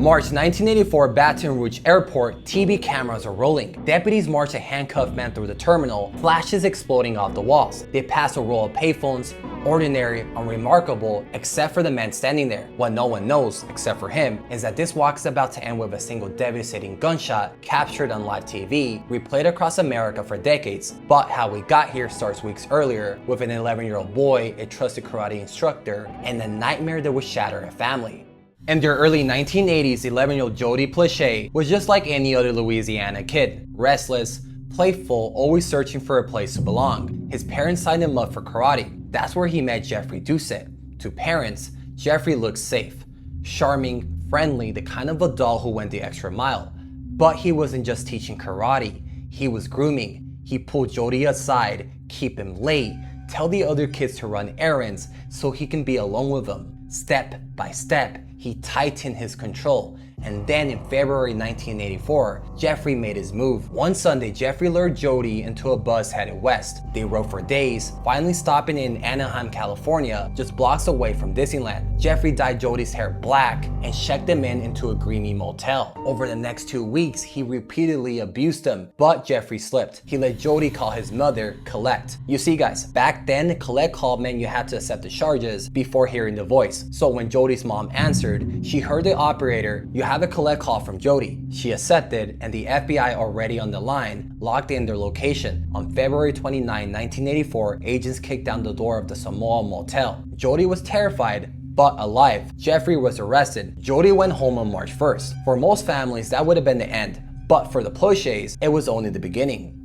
March 1984, Baton Rouge Airport, TV cameras are rolling. Deputies march a handcuffed man through the terminal, flashes exploding off the walls. They pass a row of payphones, ordinary, unremarkable, except for the man standing there. What no one knows, except for him, is that this walk is about to end with a single devastating gunshot captured on live TV, replayed across America for decades. But how we got here starts weeks earlier with an 11-year-old boy, a trusted karate instructor, and a nightmare that would shatter a family. In the early 1980s, 11-year-old Jody Plauché was just like any other Louisiana kid. Restless, playful, always searching for a place to belong. His parents signed him up for karate. That's where he met Jeffrey Doucette. To parents, Jeffrey looked safe, charming, friendly, the kind of adult who went the extra mile. But he wasn't just teaching karate, he was grooming. He pulled Jody aside, keep him late, tell the other kids to run errands so he can be alone with them. Step by step, he tightened his control. And then in February 1984, Jeffrey made his move. One Sunday, Jeffrey lured Jody into a bus headed west. They rode for days, finally stopping in Anaheim, California, just blocks away from Disneyland. Jeffrey dyed Jody's hair black and checked him into a grimy motel. Over the next 2 weeks, he repeatedly abused him, but Jeffrey slipped. He let Jody call his mother Colette. You see guys, back then, Colette call meant you had to accept the charges before hearing the voice. So when Jody's mom answered, she heard the operator, "You have a Colette call from Jody." She accepted, and the FBI, already on the line, locked in their location. On February 29, 1984, agents kicked down the door of the Samoa motel. Jody was terrified, but alive. Jeffrey was arrested. Jody went home on March 1st. For most families, that would have been the end, but for the Plauchés, it was only the beginning.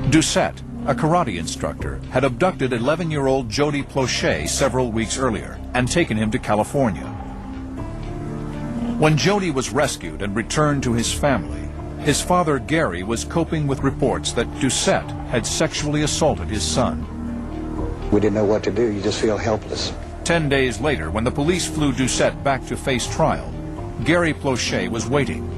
Doucette, a karate instructor, had abducted 11-year-old Jody Plauché several weeks earlier and taken him to California. When Jody was rescued and returned to his family, his father Gary was coping with reports that Doucette had sexually assaulted his son. We didn't know what to do. You just feel helpless. 10 days later, when the police flew Doucette back to face trial, Gary Plauché was waiting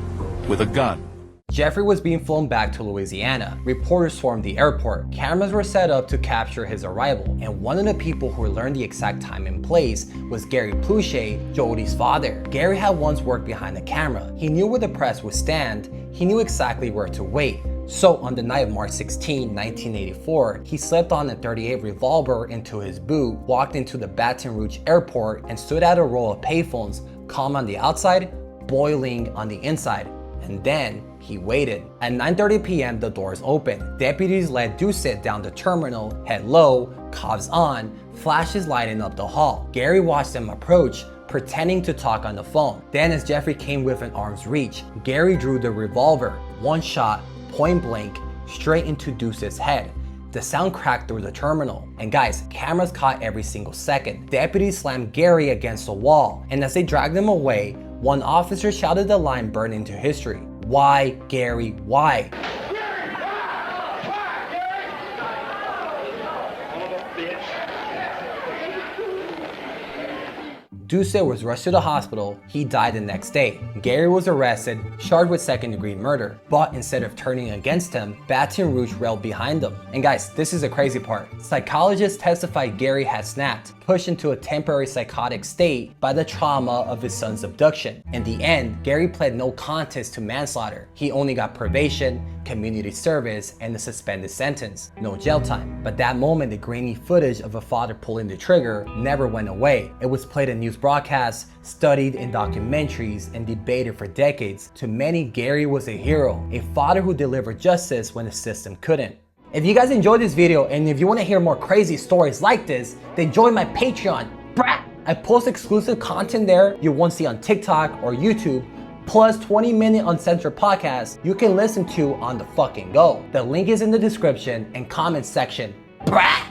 with a gun. Jeffrey was being flown back to Louisiana. Reporters swarmed the airport. Cameras were set up to capture his arrival. And one of the people who learned the exact time and place was Gary Plauché, Jody's father. Gary had once worked behind the camera. He knew where the press would stand. He knew exactly where to wait. So on the night of March 16, 1984, he slipped on a .38 revolver into his boot, walked into the Baton Rouge Airport, and stood at a row of payphones, calm on the outside, boiling on the inside. And then he waited. At 9:30 p.m., the doors opened. Deputies led Doucette down the terminal, head low, cuffs on, flashes lighting up the hall. Gary watched them approach, pretending to talk on the phone. Then as Jeffrey came within arm's reach, Gary drew the revolver. One shot, point blank, straight into Doucette's head. The sound cracked through the terminal. And guys, cameras caught every single second. Deputies slammed Gary against the wall, and as they dragged him away, one officer shouted the line burned into history. "Why, Gary, why?" Doucette was rushed to the hospital. He died the next day. Gary was arrested, charged with second-degree murder. But instead of turning against him, Baton Rouge railed behind him. And guys, this is the crazy part. Psychologists testified Gary had snapped, pushed into a temporary psychotic state by the trauma of his son's abduction. In the end, Gary pled no contest to manslaughter. He only got probation, community service, and a suspended sentence. No jail time. But that moment, the grainy footage of a father pulling the trigger never went away. It was played in news broadcasts, studied in documentaries, and debated for decades. To many, Gary was a hero, a father who delivered justice when the system couldn't. If you guys enjoyed this video, and if you want to hear more crazy stories like this, then join my Patreon. Brat! I post exclusive content there you won't see on TikTok or YouTube, plus 20-minute uncensored podcasts you can listen to on the fucking go. The link is in the description and comment section. Brat!